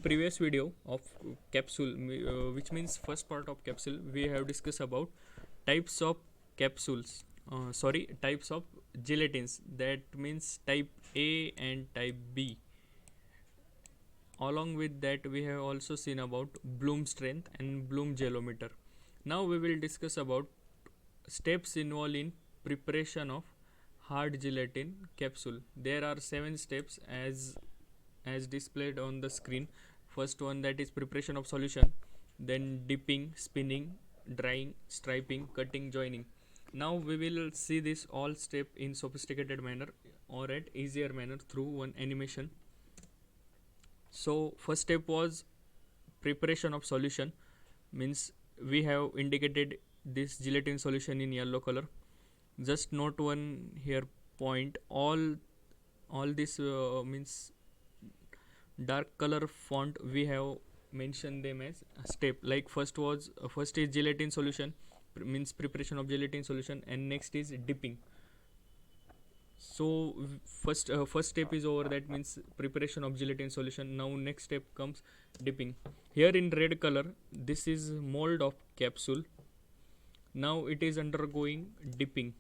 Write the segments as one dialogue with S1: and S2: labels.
S1: previous video of capsule, which means first part of capsule, we have discussed about types of capsules. Types of gelatins. That means type A and type B. Along with that, we have also seen about Bloom strength and Bloom gelometer. Now we will discuss about steps involved in preparation of hard gelatin capsule. There are 7 steps as displayed on the screen. First one, that is preparation of solution, then dipping, spinning, drying, striping, cutting, joining. Now we will see this all step in sophisticated manner or at easier manner through one animation. So first step was preparation of solution, means we have indicated this gelatin solution in yellow color. Just note one here point, all this means dark color font, we have mentioned them as a step. Like first is gelatin solution, means preparation of gelatin solution, and next is dipping. So first step is over, that means preparation of gelatin solution. Now next step comes dipping. Here in red color, this is mold of capsule. Now it is undergoing dipping.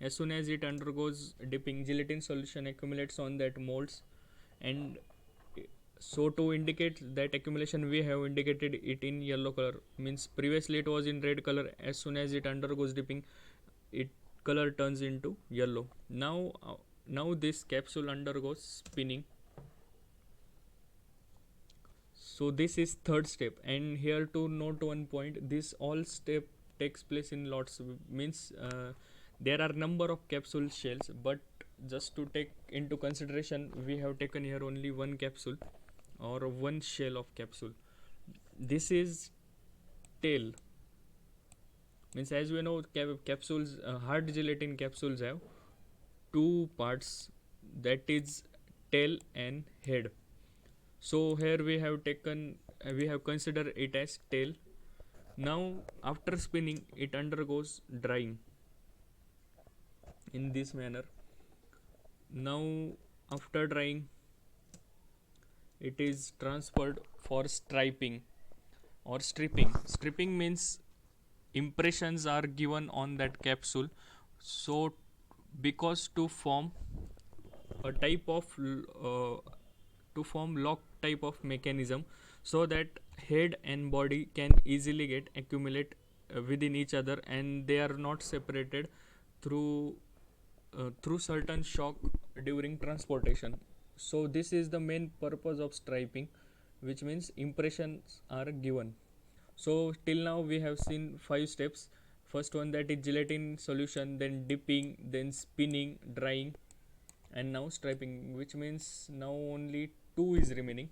S1: As soon as it undergoes dipping, gelatin solution accumulates on that molds, and so to indicate that accumulation, we have indicated it in yellow color, means previously it was in red color. As soon as it undergoes dipping, it color turns into yellow. Now this capsule undergoes spinning. So this is third step, and here to note one point, this all step takes place in lots, means there are number of capsule shells, but just to take into consideration, we have taken here only one capsule or one shell of capsule. This is tail, means as we know, capsules, hard gelatin capsules have two parts, that is tail and head. So here we have considered it as tail. Now after spinning, it undergoes drying in this manner. Now after drying, it is transferred for striping or stripping. Stripping means impressions are given on that capsule, so because to form a type of to form lock type of mechanism, so that head and body can easily get accumulate within each other, and they are not separated through certain shock during transportation. So this is the main purpose of striping, which means impressions are given. So till now we have seen 5 steps. First one, that is gelatin solution, then dipping, then spinning, drying, and now striping, which means now only 2 is remaining.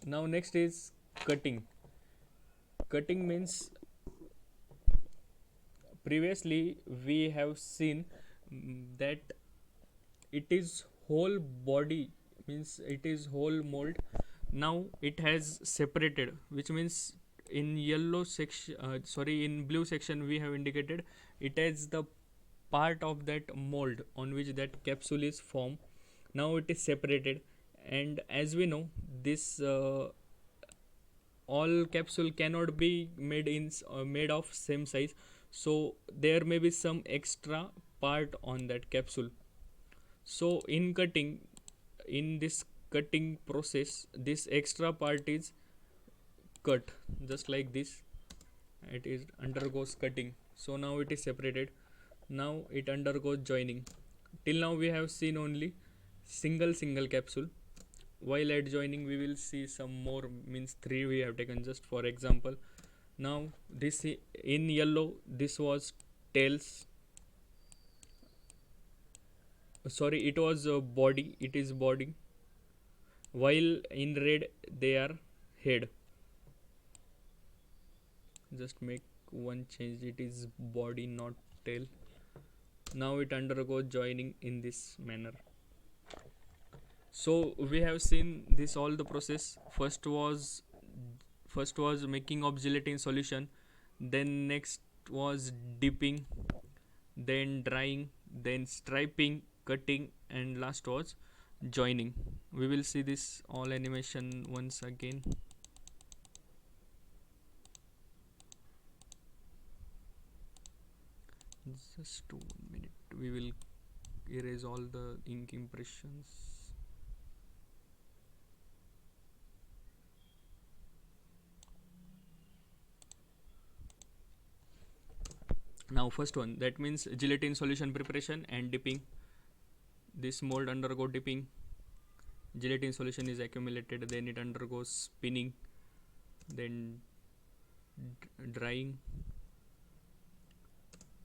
S1: Now next is cutting. Cutting means previously we have seen that it is whole body, means it is whole mold. Now it has separated, which means in yellow section, in blue section, we have indicated it as the part of that mold on which that capsule is formed. Now it is separated, and as we know, this all capsule cannot be made of same size, so there may be some extra part on that capsule. So in this cutting process, this extra part is cut, just like this. It is undergoes cutting, so now it is separated. Now it undergoes joining. Till now we have seen only single capsule, while at joining we will see some more, means 3 we have taken just for example. Now this in yellow, this was tails, it was body, it is body, while in red they are head. Just make one change, it is body, not tail. Now it undergoes joining in this manner. So we have seen this all the process. First was making of gelatin solution, then next was dipping, then drying, then striping, cutting, and last was joining. We will see this all animation once again. Just 1 minute, we will erase all the ink impressions. Now first one, that means gelatin solution preparation and dipping. This mold undergo dipping, gelatin solution is accumulated, then it undergoes spinning, then drying,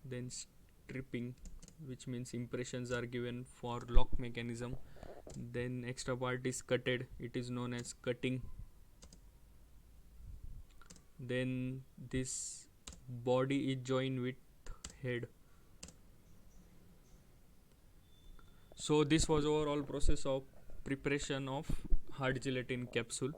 S1: then stripping, which means impressions are given for lock mechanism, then extra part is cutted, it is known as cutting, then this body is joined with head. So this was overall process of preparation of hard gelatin capsule.